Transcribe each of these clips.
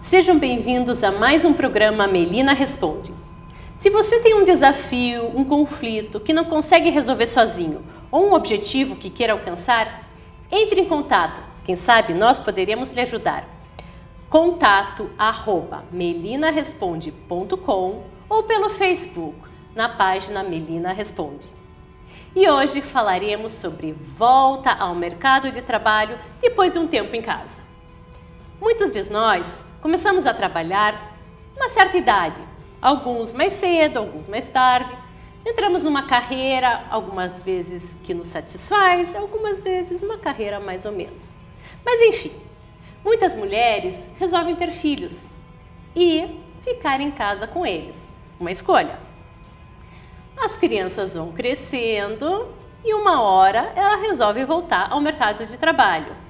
Sejam bem-vindos a mais um programa Melina Responde. Se você tem um desafio, um conflito que não consegue resolver sozinho ou um objetivo que queira alcançar, entre em contato. Quem sabe nós poderíamos lhe ajudar. contato@melinaresponde.com ou pelo Facebook, na página Melina Responde. E hoje falaremos sobre volta ao mercado de trabalho depois de um tempo em casa. Muitos de nós começamos a trabalhar uma certa idade, alguns mais cedo, alguns mais tarde. Entramos numa carreira, algumas vezes que nos satisfaz, algumas vezes uma carreira mais ou menos. Mas enfim, muitas mulheres resolvem ter filhos e ficar em casa com eles. Uma escolha. As crianças vão crescendo e uma hora ela resolve voltar ao mercado de trabalho.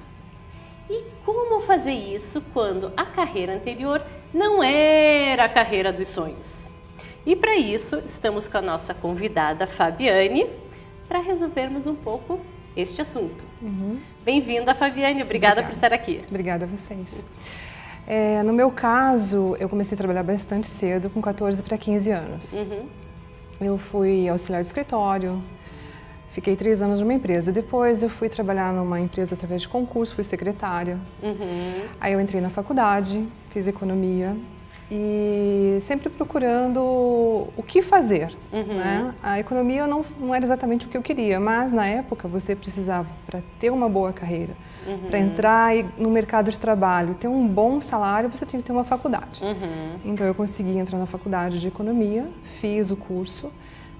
E como fazer isso quando a carreira anterior não era a carreira dos sonhos? E para isso estamos com a nossa convidada Fabiane para resolvermos um pouco este assunto. Bem-vinda, Fabiane, obrigada por estar aqui. Obrigada a vocês. No meu caso, eu comecei a trabalhar bastante cedo, com 14 para 15 anos. Eu fui auxiliar de escritório, fiquei 3 anos numa empresa. Depois eu fui trabalhar numa empresa através de concurso, fui secretária. Aí eu entrei na faculdade, fiz economia e sempre procurando o que fazer. Né? A economia não era exatamente o que eu queria, mas na época você precisava, para ter uma boa carreira, para entrar no mercado de trabalho, ter um bom salário, você tinha que ter uma faculdade. Então eu consegui entrar na faculdade de economia, fiz o curso.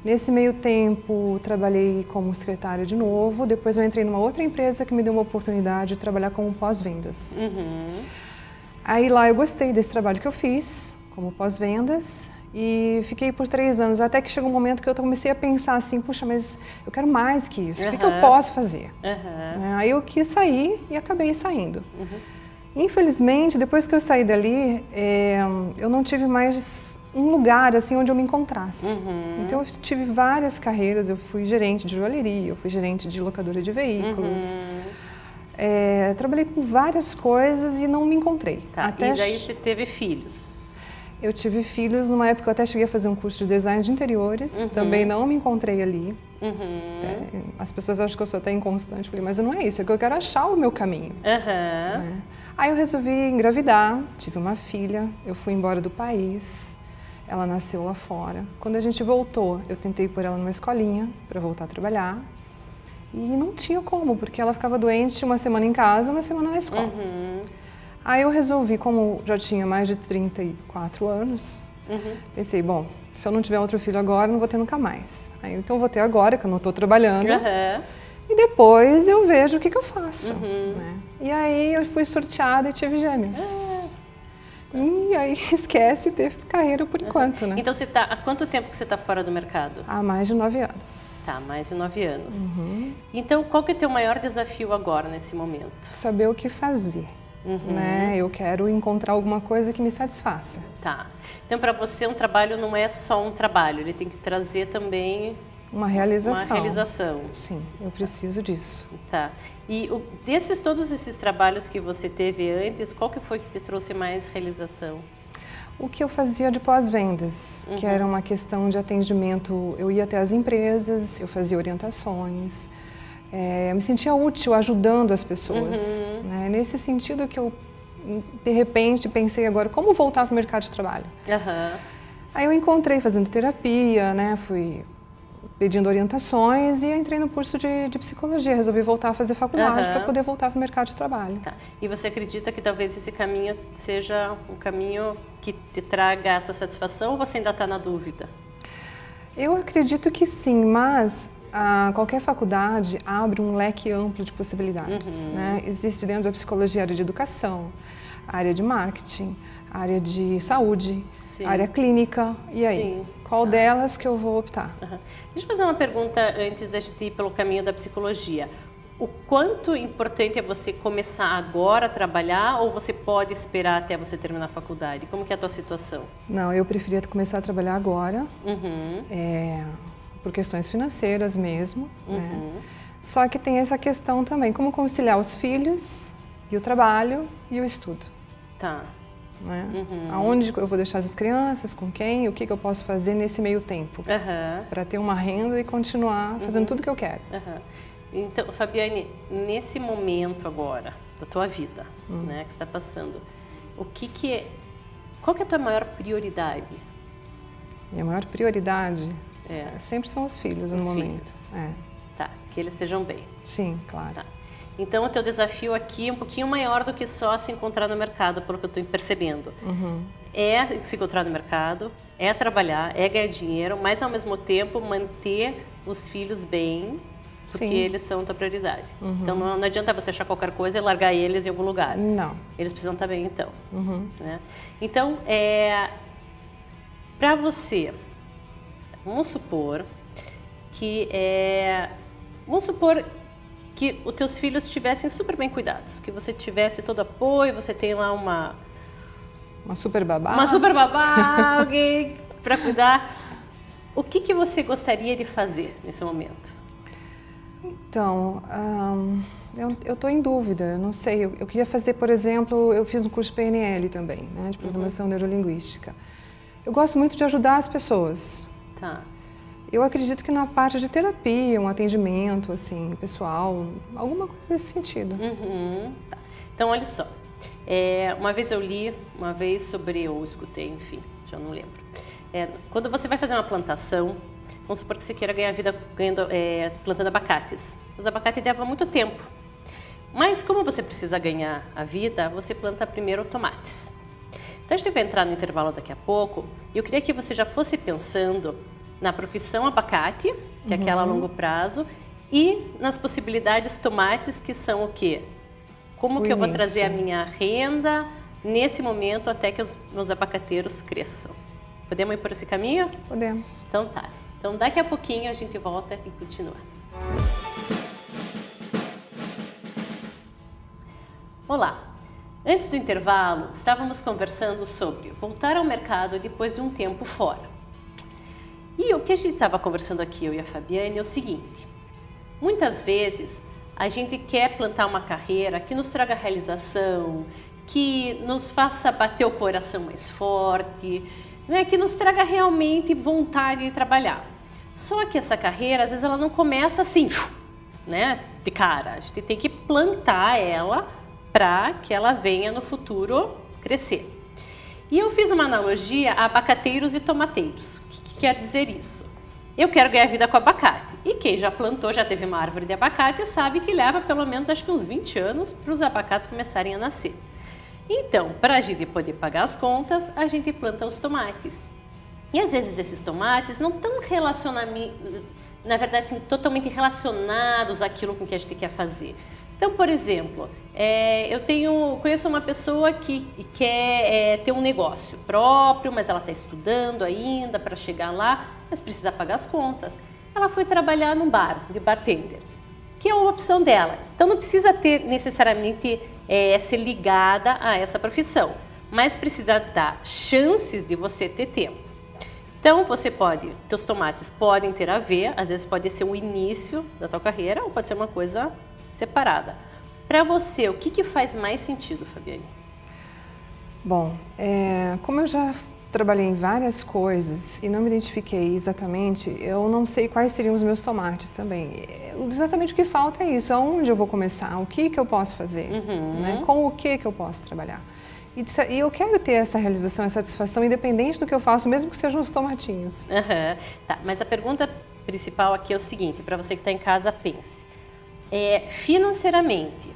Nesse meio tempo, trabalhei como secretária de novo. Depois eu entrei numa outra empresa que me deu uma oportunidade de trabalhar como pós-vendas. Aí lá eu gostei desse trabalho que eu fiz, como pós-vendas, e fiquei por 3 anos, até que chegou um momento que eu comecei a pensar assim, puxa, mas eu quero mais que isso, o que eu posso fazer? Aí eu quis sair e acabei saindo. Infelizmente, depois que eu saí dali, eu não tive mais um lugar assim onde eu me encontrasse. Então eu tive várias carreiras, eu fui gerente de joalheria, eu fui gerente de locadora de veículos. Trabalhei com várias coisas e não me encontrei. E daí você teve filhos? Eu tive filhos numa época, eu até cheguei a fazer um curso de design de interiores, também não me encontrei ali. As pessoas acham que eu sou até inconstante, falei, mas não é isso, é que eu quero achar o meu caminho. Né? Aí eu resolvi engravidar, tive uma filha, eu fui embora do país, ela nasceu lá fora. Quando a gente voltou, eu tentei pôr ela numa escolinha para voltar a trabalhar. E não tinha como, porque ela ficava doente uma semana em casa, uma semana na escola. Aí eu resolvi, como já tinha mais de 34 anos, pensei, bom, se eu não tiver outro filho agora, não vou ter nunca mais. Aí, então eu vou ter agora, que eu não estou trabalhando, e depois eu vejo o que eu faço. Né? E aí eu fui sorteada e tive gêmeos. E aí esquece ter carreira por enquanto, né? Então há quanto tempo que você está fora do mercado? Há mais de 9 anos. Tá, mais de 9 anos. Então, qual que é o teu maior desafio agora, nesse momento? Saber o que fazer. Né? Eu quero encontrar alguma coisa que me satisfaça. Tá. Então, para você, um trabalho não é só um trabalho, ele tem que trazer também uma realização. Uma realização. Sim, eu preciso disso. Tá. E todos esses trabalhos que você teve antes, qual que foi que te trouxe mais realização? O que eu fazia de pós-vendas, que era uma questão de atendimento, eu ia até as empresas, eu fazia orientações, eu me sentia útil ajudando as pessoas. Né? Nesse sentido que eu, de repente, pensei agora, como voltar para o mercado de trabalho? Aí eu encontrei fazendo terapia, né? Fui pedindo orientações e entrei no curso de psicologia, resolvi voltar a fazer faculdade para poder voltar para o mercado de trabalho. Tá. E você acredita que talvez esse caminho seja um caminho que te traga essa satisfação ou você ainda está na dúvida? Eu acredito que sim, mas qualquer faculdade abre um leque amplo de possibilidades. Né? Existe dentro da psicologia a área de educação, a área de marketing, a área de saúde, a área clínica, e aí? Qual delas que eu vou optar? Deixa eu fazer uma pergunta antes da gente ir pelo caminho da psicologia. O quanto importante é você começar agora a trabalhar ou você pode esperar até você terminar a faculdade? Como que é a tua situação? Não, eu preferia começar a trabalhar agora, por questões financeiras mesmo. Né? Só que tem essa questão também, como conciliar os filhos e o trabalho e o estudo. Tá. né? Aonde eu vou deixar as crianças, com quem, o que eu posso fazer nesse meio tempo, para ter uma renda e continuar fazendo tudo que eu quero. Então, Fabiane, nesse momento agora da tua vida, né, que você está passando, qual que é a tua maior prioridade? Minha maior prioridade sempre são os filhos no momento. Tá, que eles estejam bem. Sim, claro. Tá. Então, o teu desafio aqui é um pouquinho maior do que só se encontrar no mercado, pelo que eu estou percebendo. É se encontrar no mercado, é trabalhar, é ganhar dinheiro, mas ao mesmo tempo manter os filhos bem, porque eles são a tua prioridade. Então, não adianta você achar qualquer coisa e largar eles em algum lugar. Não. Eles precisam estar bem, então. Né? Então, para você, vamos supor que os teus filhos estivessem super bem cuidados, que você tivesse todo apoio, você tem lá uma super babá. Uma super babá, alguém para cuidar. O que você gostaria de fazer nesse momento? Então, eu estou em dúvida, eu não sei. Eu queria fazer, por exemplo, eu fiz um curso PNL também, né, de Programação Neurolinguística. Eu gosto muito de ajudar as pessoas. Tá. Eu acredito que na parte de terapia, um atendimento, assim, pessoal, alguma coisa nesse sentido. Tá. Então, olha só. Uma vez eu li, ou escutei, enfim, já não lembro. Quando você vai fazer uma plantação, vamos supor que você queira ganhar vida plantando abacates. Os abacates levam muito tempo. Mas como você precisa ganhar a vida, você planta primeiro tomates. Então, a gente vai entrar no intervalo daqui a pouco e eu queria que você já fosse pensando na profissão abacate, que é aquela a longo prazo, e nas possibilidades tomates, que são o quê? Como que eu vou trazer a minha renda nesse momento até que os meus abacateiros cresçam? Podemos ir por esse caminho? Podemos. Então tá. Então daqui a pouquinho a gente volta e continua. Olá! Antes do intervalo, estávamos conversando sobre voltar ao mercado depois de um tempo fora. E o que a gente estava conversando aqui, eu e a Fabiane, é o seguinte. Muitas vezes a gente quer plantar uma carreira que nos traga realização, que nos faça bater o coração mais forte, né, que nos traga realmente vontade de trabalhar. Só que essa carreira, às vezes, ela não começa assim, né, de cara. A gente tem que plantar ela para que ela venha no futuro crescer. E eu fiz uma analogia a abacateiros e tomateiros. O que quer dizer isso? Eu quero ganhar vida com abacate. E quem já plantou, já teve uma árvore de abacate, sabe que leva pelo menos, acho que uns 20 anos para os abacates começarem a nascer. Então, para a gente poder pagar as contas, a gente planta os tomates. E às vezes esses tomates não estão na verdade, assim, totalmente relacionados àquilo com que a gente quer fazer. Então, por exemplo, eu conheço uma pessoa que quer ter um negócio próprio, mas ela está estudando ainda para chegar lá, mas precisa pagar as contas. Ela foi trabalhar num bar, de bartender, que é uma opção dela. Então, não precisa ter necessariamente ser ligada a essa profissão, mas precisa dar chances de você ter tempo. Então, teus tomates podem ter a ver, às vezes pode ser o início da tua carreira ou pode ser uma coisa separada. Para você, o que faz mais sentido, Fabiane? Bom, como eu já trabalhei em várias coisas e não me identifiquei exatamente, eu não sei quais seriam os meus tomates também. Exatamente o que falta é isso, aonde eu vou começar, o que eu posso fazer, né? Com o que eu posso trabalhar. E eu quero ter essa realização, essa satisfação, independente do que eu faço, mesmo que sejam os tomatinhos. Tá, mas a pergunta principal aqui é o seguinte, para você que está em casa, pense. Financeiramente,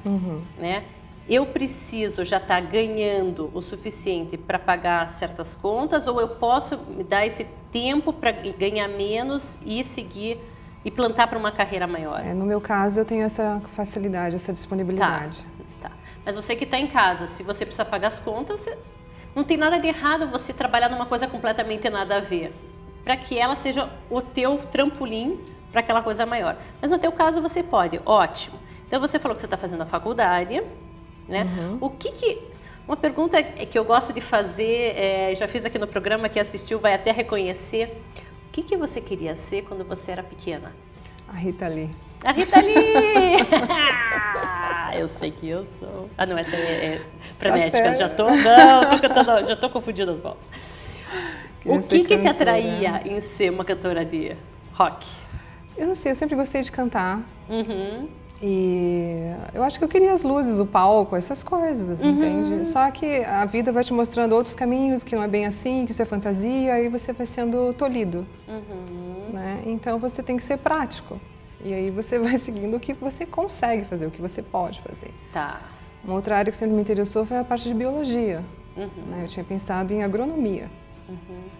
né? Eu preciso já estar ganhando o suficiente para pagar certas contas ou eu posso me dar esse tempo para ganhar menos e seguir e plantar para uma carreira maior? No meu caso, eu tenho essa facilidade, essa disponibilidade. Tá. Mas você que está em casa, se você precisa pagar as contas, não tem nada de errado você trabalhar numa coisa completamente nada a ver, para que ela seja o teu trampolim para aquela coisa maior. Mas no teu caso você pode, ótimo. Então você falou que você está fazendo a faculdade, né? Uma pergunta que eu gosto de fazer, já fiz aqui no programa, quem assistiu vai até reconhecer. O que você queria ser quando você era pequena? A Rita Lee. A Rita Lee! Eu sei que eu sou. Ah, não, essa é Tá frenética. certo. Não, tô cantando, já tô confundindo as bolas. Queria O ser que te cantora. atraía em ser uma cantora de rock? Eu não sei, eu sempre gostei de cantar. Uhum. E eu acho que eu queria as luzes, o palco, essas coisas, entende? Só que a vida vai te mostrando outros caminhos, que não é bem assim, que isso é fantasia, aí você vai sendo tolhido, né? Então você tem que ser prático. E aí você vai seguindo o que você consegue fazer, o que você pode fazer. Tá. Uma outra área que sempre me interessou foi a parte de biologia. Né? Eu tinha pensado em agronomia.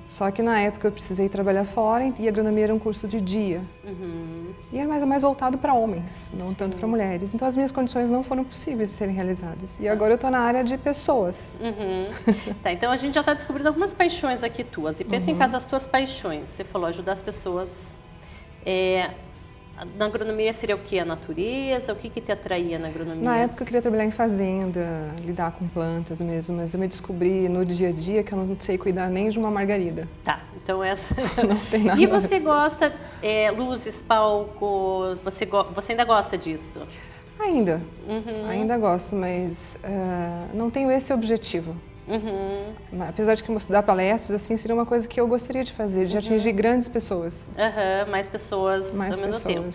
Só que na época eu precisei trabalhar fora e agronomia era um curso de dia. E era mais voltado para homens, não tanto para mulheres. Então as minhas condições não foram possíveis de serem realizadas. E agora eu estou na área de pessoas. Tá, então a gente já está descobrindo algumas paixões aqui tuas. E pensa em casa as tuas paixões. Você falou ajudar as pessoas. Na agronomia seria o que? A natureza? O que te atraía na agronomia? Na época eu queria trabalhar em fazenda, lidar com plantas mesmo, mas eu me descobri no dia a dia que eu não sei cuidar nem de uma margarida. Tá, então essa... Não tem nada E a ver. você gosta, luzes, palco, você ainda gosta disso? Ainda, ainda gosto, mas não tenho esse objetivo. Apesar de que dar palestras assim seria uma coisa que eu gostaria de fazer, de atingir grandes pessoas. Mais pessoas ao mesmo tempo.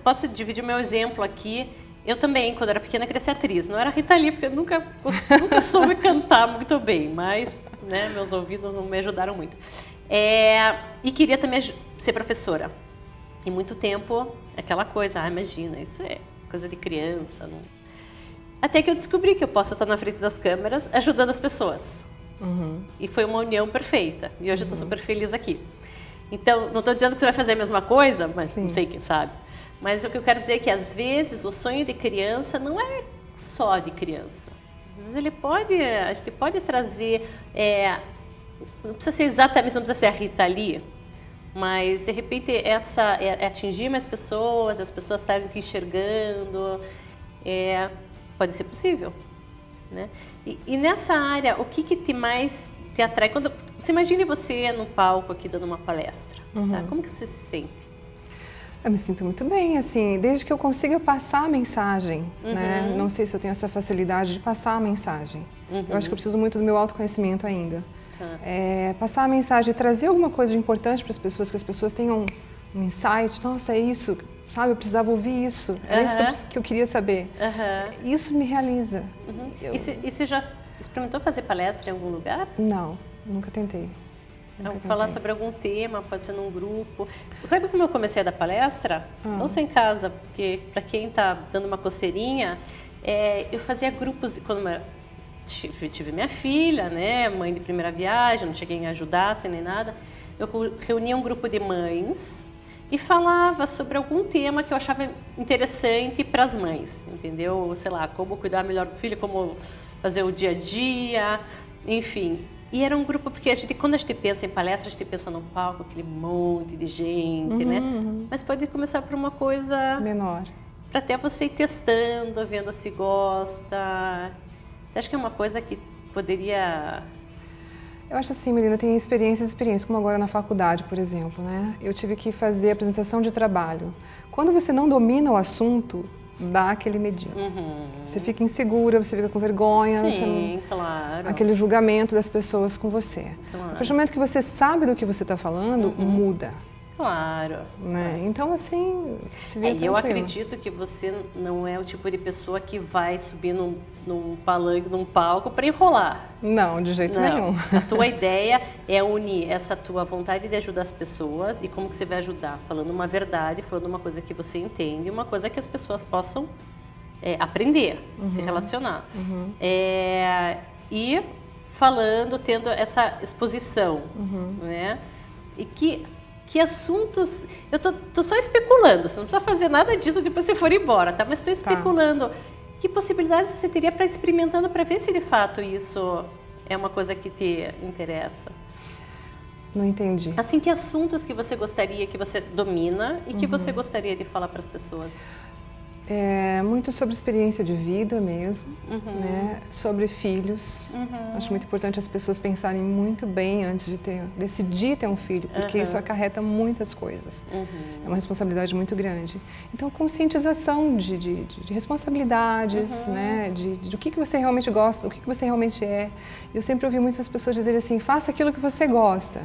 Posso dividir meu exemplo aqui? Eu também, quando era pequena, queria ser atriz. Não era Rita Lee, porque eu nunca soube cantar muito bem, mas né, meus ouvidos não me ajudaram muito. E queria também ser professora. E muito tempo, aquela coisa, imagina, isso é coisa de criança. Não... Até que eu descobri que eu posso estar na frente das câmeras ajudando as pessoas. E foi uma união perfeita. E hoje eu estou super feliz aqui. Então, não estou dizendo que você vai fazer a mesma coisa, mas não sei, quem sabe. Mas o que eu quero dizer é que, às vezes, o sonho de criança não é só de criança. Às vezes a gente pode trazer... não precisa ser exatamente, não precisa ser a Rita Lee, mas, de repente, é atingir mais pessoas, as pessoas estarem te enxergando... Pode ser possível, né? E nessa área, o que mais te atrai? Quando você imagine você no palco aqui dando uma palestra, tá? Como que você se sente? Eu me sinto muito bem, assim, desde que eu consiga passar a mensagem, né? Não sei se eu tenho essa facilidade de passar a mensagem. Eu acho que eu preciso muito do meu autoconhecimento ainda. Passar a mensagem, trazer alguma coisa de importante para as pessoas, que as pessoas tenham um insight, nossa, é isso, sabe, eu precisava ouvir isso, era isso que eu queria saber. Isso me realiza. E você já experimentou fazer palestra em algum lugar? Não, nunca tentei. Falar sobre algum tema, pode ser num grupo. Sabe como eu comecei a dar palestra? Não só em casa, porque para quem está dando uma coceirinha, eu fazia grupos, quando eu tive minha filha, né, mãe de primeira viagem, não cheguei a ajudar, sem nem nada, eu reunia um grupo de mães e falava sobre algum tema que eu achava interessante para as mães, entendeu? Sei lá, como cuidar melhor do filho, como fazer o dia a dia, enfim. E era um grupo, porque quando a gente pensa em palestra, a gente pensa no palco, aquele monte de gente, né? Mas pode começar por uma coisa... menor. Para até você ir testando, vendo se gosta. Você acha que é uma coisa que poderia... Eu acho assim, Melina, tem experiências, como agora na faculdade, por exemplo, né? Eu tive que fazer apresentação de trabalho. Quando você não domina o assunto, dá aquele medinho. Você fica insegura, você fica com vergonha. Sim, claro. Aquele julgamento das pessoas com você. Claro. A partir do momento que você sabe do que você está falando, muda. Claro. Né? Então, assim, seria tranquilo. Eu acredito que você não é o tipo de pessoa que vai subir num palanque, num palco para enrolar. Não, de jeito nenhum. A tua ideia é unir essa tua vontade de ajudar as pessoas e como que você vai ajudar? Falando uma verdade, falando uma coisa que você entende, uma coisa que as pessoas possam aprender, se relacionar. E falando, tendo essa exposição, né? E que assuntos... Eu tô só especulando, você não precisa fazer nada disso depois você for embora, tá? Mas estou especulando. Que possibilidades você teria para experimentando, para ver se de fato isso é uma coisa que te interessa? Não entendi. Assim, que assuntos que você gostaria, que você domina e que você gostaria de falar para as pessoas? Muito sobre experiência de vida mesmo, né? Sobre filhos. Acho muito importante as pessoas pensarem muito bem antes de decidir ter um filho, porque isso acarreta muitas coisas. É uma responsabilidade muito grande. Então, conscientização de responsabilidades, né? Do que você realmente gosta, do que você realmente é. Eu sempre ouvi muitas pessoas dizerem assim, faça aquilo que você gosta.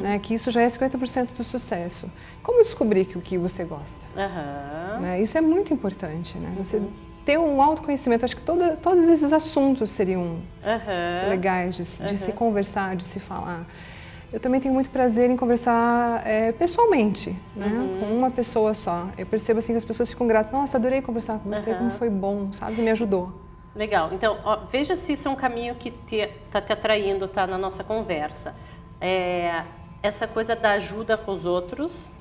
Né, que isso já é 50% do sucesso. Como descobrir o que você gosta? Né, isso é muito importante. Né? Você ter um autoconhecimento. Acho que todos esses assuntos seriam legais de se conversar, de se falar. Eu também tenho muito prazer em conversar pessoalmente, né, com uma pessoa só. Eu percebo assim, que as pessoas ficam gratas. Nossa, adorei conversar com você, como foi bom, sabe? Me ajudou. Legal. Então, veja se isso é um caminho que está te atraindo, está na nossa conversa. Essa coisa da ajuda com os outros.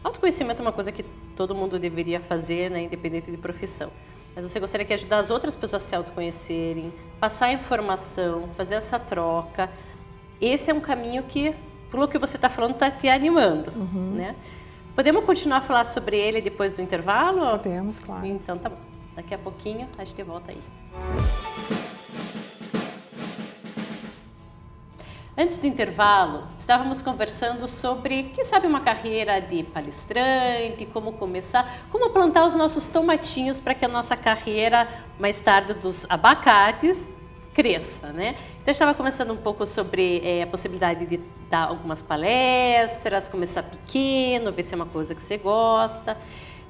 Autoconhecimento é uma coisa que todo mundo deveria fazer, né, independente de profissão. Mas você gostaria de ajudar as outras pessoas a se autoconhecerem, passar informação, fazer essa troca. Esse é um caminho que, pelo que você está falando, está te animando. Né? Podemos continuar a falar sobre ele depois do intervalo? Podemos, claro. Então tá bom. Daqui a pouquinho a gente volta aí. Antes do intervalo, estávamos conversando sobre, quem sabe, uma carreira de palestrante, como começar, como plantar os nossos tomatinhos para que a nossa carreira, mais tarde, dos abacates, cresça, né? Então, eu estava conversando um pouco sobre a possibilidade de dar algumas palestras, começar pequeno, ver se é uma coisa que você gosta.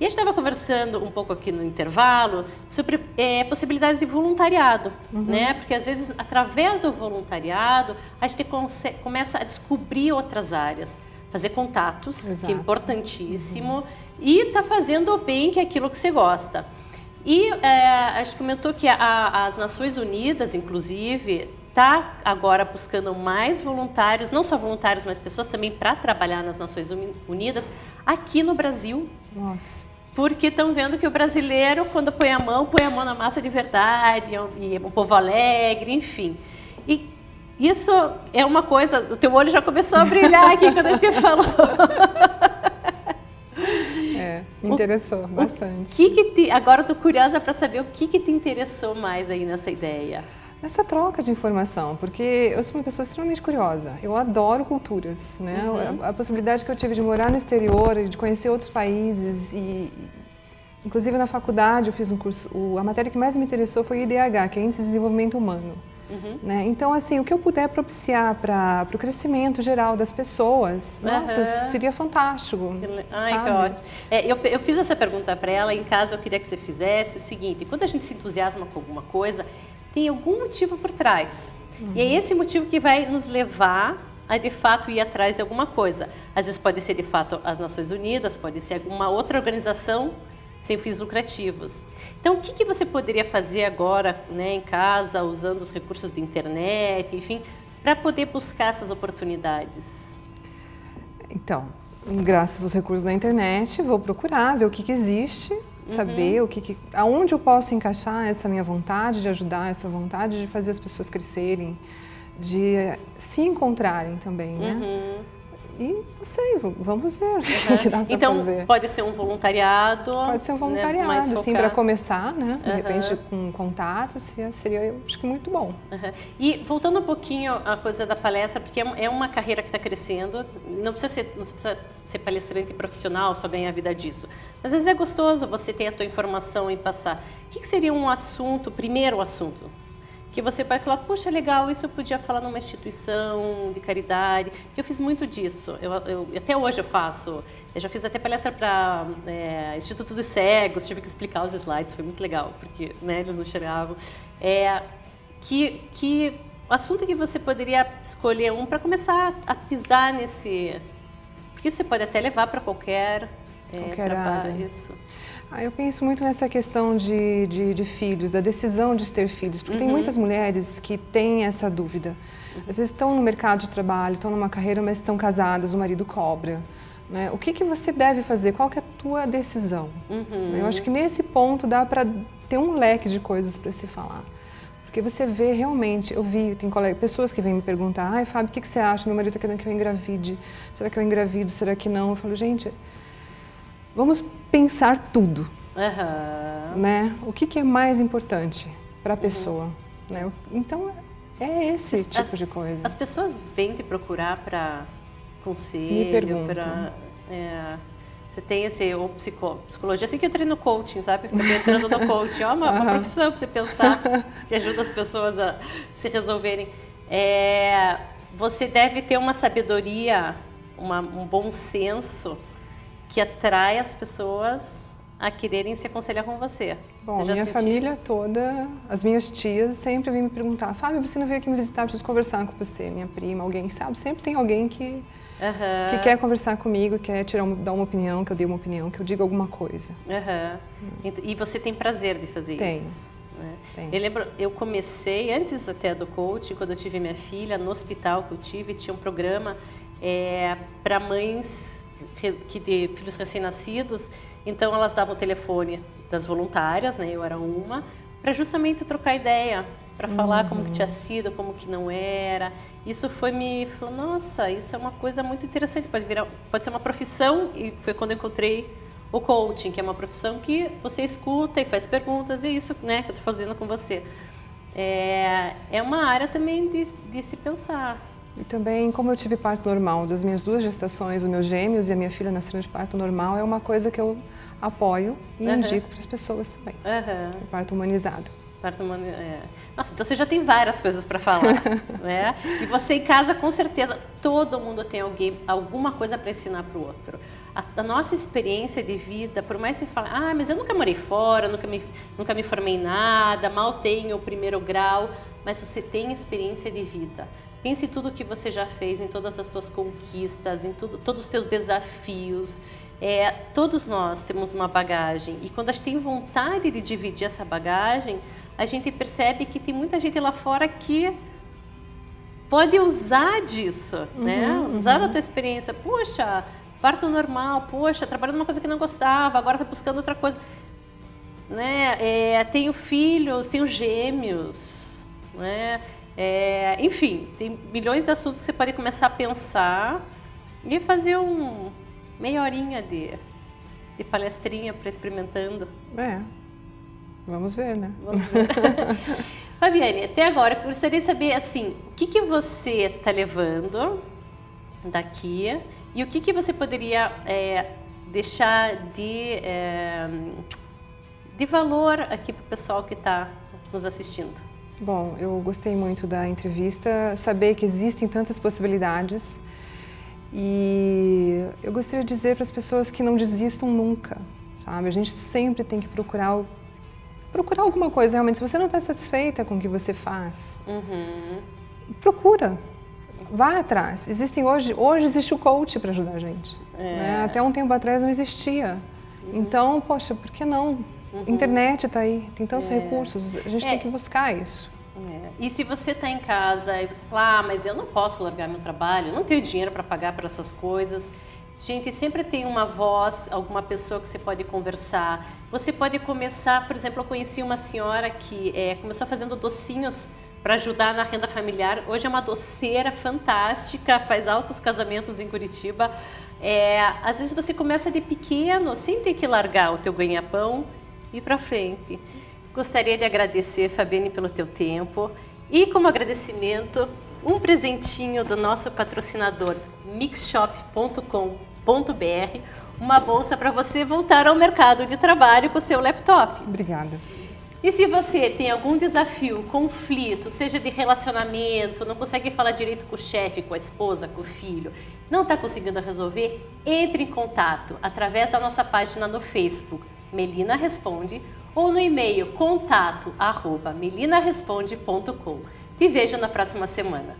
E a gente estava conversando um pouco aqui no intervalo sobre possibilidades de voluntariado, né? Porque às vezes, através do voluntariado, a gente começa a descobrir outras áreas, fazer contatos, que é importantíssimo, e tá fazendo o bem, que é aquilo que você gosta. E a gente comentou que as Nações Unidas, inclusive, está agora buscando mais voluntários, não só voluntários, mas pessoas também para trabalhar nas Nações Unidas aqui no Brasil. Nossa. Porque estão vendo que o brasileiro, quando põe a mão na massa de verdade, e é um povo alegre, enfim. E isso é uma coisa, o teu olho já começou a brilhar aqui quando a gente falou. Me interessou bastante. Agora eu estou curiosa para saber o que te interessou mais aí nessa ideia. Nessa troca de informação, porque eu sou uma pessoa extremamente curiosa. Eu adoro culturas, né? A possibilidade que eu tive de morar no exterior, de conhecer outros países e inclusive na faculdade eu fiz um curso, a matéria que mais me interessou foi IDH, que é Índice de Desenvolvimento Humano. Né? Então, assim, o que eu puder propiciar para o crescimento geral das pessoas, nossa, seria fantástico. Ai, que ótimo. Eu fiz essa pergunta para ela, em casa eu queria que você fizesse o seguinte: quando a gente se entusiasma com alguma coisa, tem algum motivo por trás. E é esse motivo que vai nos levar a, de fato, ir atrás de alguma coisa. Às vezes pode ser, de fato, as Nações Unidas, pode ser alguma outra organização sem fins lucrativos. Então, o que você poderia fazer agora, né, em casa, usando os recursos de internet, enfim, para poder buscar essas oportunidades? Então, graças aos recursos da internet, vou procurar, ver o que existe, saber aonde eu posso encaixar essa minha vontade de ajudar, essa vontade de fazer as pessoas crescerem, de se encontrarem também, né? E não sei, vamos ver o que dá para fazer. Então, pode ser um voluntariado. Pode ser um voluntariado, né, sim, para começar, né? De repente, com contato, seria, eu acho que muito bom. E voltando um pouquinho à coisa da palestra, porque é uma carreira que está crescendo, não precisa ser palestrante profissional, só ganhar a vida disso. Mas às vezes é gostoso você ter a tua informação e passar. O que seria um assunto, primeiro assunto, que você pode falar, puxa, legal, isso eu podia falar numa instituição de caridade, que eu fiz muito disso. Até hoje eu faço. Eu já fiz até palestra para Instituto dos Cegos, tive que explicar os slides, foi muito legal, porque, né, eles não enxergavam. Que assunto que você poderia escolher um para começar a pisar nesse... Porque isso você pode até levar para qualquer trabalho. Área. Isso. Eu penso muito nessa questão de filhos, da decisão de ter filhos, porque tem muitas mulheres que têm essa dúvida. Às vezes estão no mercado de trabalho, estão numa carreira, mas estão casadas, o marido cobra. Né? O que você deve fazer? Qual que é a tua decisão? Eu acho que nesse ponto dá para ter um leque de coisas para se falar. Porque você vê realmente, tem pessoas que vêm me perguntar, ai, Fábio, o que você acha? Meu marido está querendo que eu engravide. Será que eu engravido? Será que não? Eu falo, gente, vamos pensar tudo. né? O que é mais importante para a pessoa, né? Então, é esse tipo de coisa. As pessoas vêm te procurar para conselho, Me perguntam. Você tem ou psicologia, assim que eu treino coaching, sabe? Eu entrando no coaching, uma profissão para você pensar, que ajuda as pessoas a se resolverem. Você deve ter uma sabedoria, um bom senso que atrai as pessoas a quererem se aconselhar com você. Bom, minha família toda, as minhas tias sempre vêm me perguntar: Fábio, você não veio aqui me visitar, preciso conversar com você, minha prima, alguém, sabe? Sempre tem alguém que quer conversar comigo, quer dar uma opinião, que eu dê uma opinião, que eu diga alguma coisa. E você tem prazer de fazer isso? Tem. Eu lembro, eu comecei, antes até do coaching, quando eu tive minha filha, no hospital que eu tive, tinha um programa para mães que de filhos recém-nascidos, então elas davam o telefone das voluntárias, né, eu era uma, para justamente trocar ideia, para falar como que tinha sido, como que não era. Isso falou, nossa, isso é uma coisa muito interessante, pode ser uma profissão, e foi quando eu encontrei o coaching, que é uma profissão que você escuta e faz perguntas, e isso, né, que eu estou fazendo com você. É uma área também de se pensar. E também, como eu tive parto normal das minhas 2 gestações, os meus gêmeos e a minha filha nasceram de parto normal, é uma coisa que eu apoio e indico para as pessoas também. O parto humanizado. Nossa, então você já tem várias coisas para falar, né? E você em casa, com certeza, todo mundo tem alguma coisa para ensinar para o outro. A nossa experiência de vida, por mais que você fale, mas eu nunca morei fora, nunca me formei em nada, mal tenho o 1º grau, mas você tem experiência de vida. Pense em tudo que você já fez, em todas as suas conquistas, em todos os teus desafios. Todos nós temos uma bagagem, e quando a gente tem vontade de dividir essa bagagem, a gente percebe que tem muita gente lá fora que pode usar disso, né? Usar da tua experiência. Poxa, parto normal, poxa, trabalhando numa coisa que não gostava, agora está buscando outra coisa. Né? Tenho filhos, tenho gêmeos, né? Enfim, tem milhões de assuntos que você pode começar a pensar e fazer meia horinha de palestrinha para experimentando. Vamos ver, né? Vamos ver. Fabiane, até agora eu gostaria de saber assim, o que você está levando daqui e o que você poderia deixar de valor aqui para o pessoal que está nos assistindo. Bom, eu gostei muito da entrevista, saber que existem tantas possibilidades, e eu gostaria de dizer para as pessoas que não desistam nunca, sabe? A gente sempre tem que procurar alguma coisa realmente. Se você não está satisfeita com o que você faz, procura, vá atrás. Hoje existe o coach para ajudar a gente. Né? Até um tempo atrás não existia. Então, poxa, por que não? Internet está aí, tem tantos recursos, a gente tem que buscar isso. E se você está em casa e você fala, mas eu não posso largar meu trabalho, eu não tenho dinheiro para pagar por essas coisas. Gente, sempre tem uma voz, alguma pessoa que você pode conversar. Você pode começar, por exemplo, eu conheci uma senhora que começou fazendo docinhos para ajudar na renda familiar. Hoje é uma doceira fantástica, faz altos casamentos em Curitiba. Às vezes você começa de pequeno, sem ter que largar o teu ganha-pão, e para frente. Gostaria de agradecer, Fabiane, pelo teu tempo, e como agradecimento, um presentinho do nosso patrocinador mixshop.com.br, uma bolsa para você voltar ao mercado de trabalho com o seu laptop. Obrigada. E se você tem algum desafio, conflito, seja de relacionamento, não consegue falar direito com o chefe, com a esposa, com o filho, não está conseguindo resolver, entre em contato através da nossa página no Facebook, Melina Responde, ou no e-mail contato@melinaresponde.com. Te vejo na próxima semana.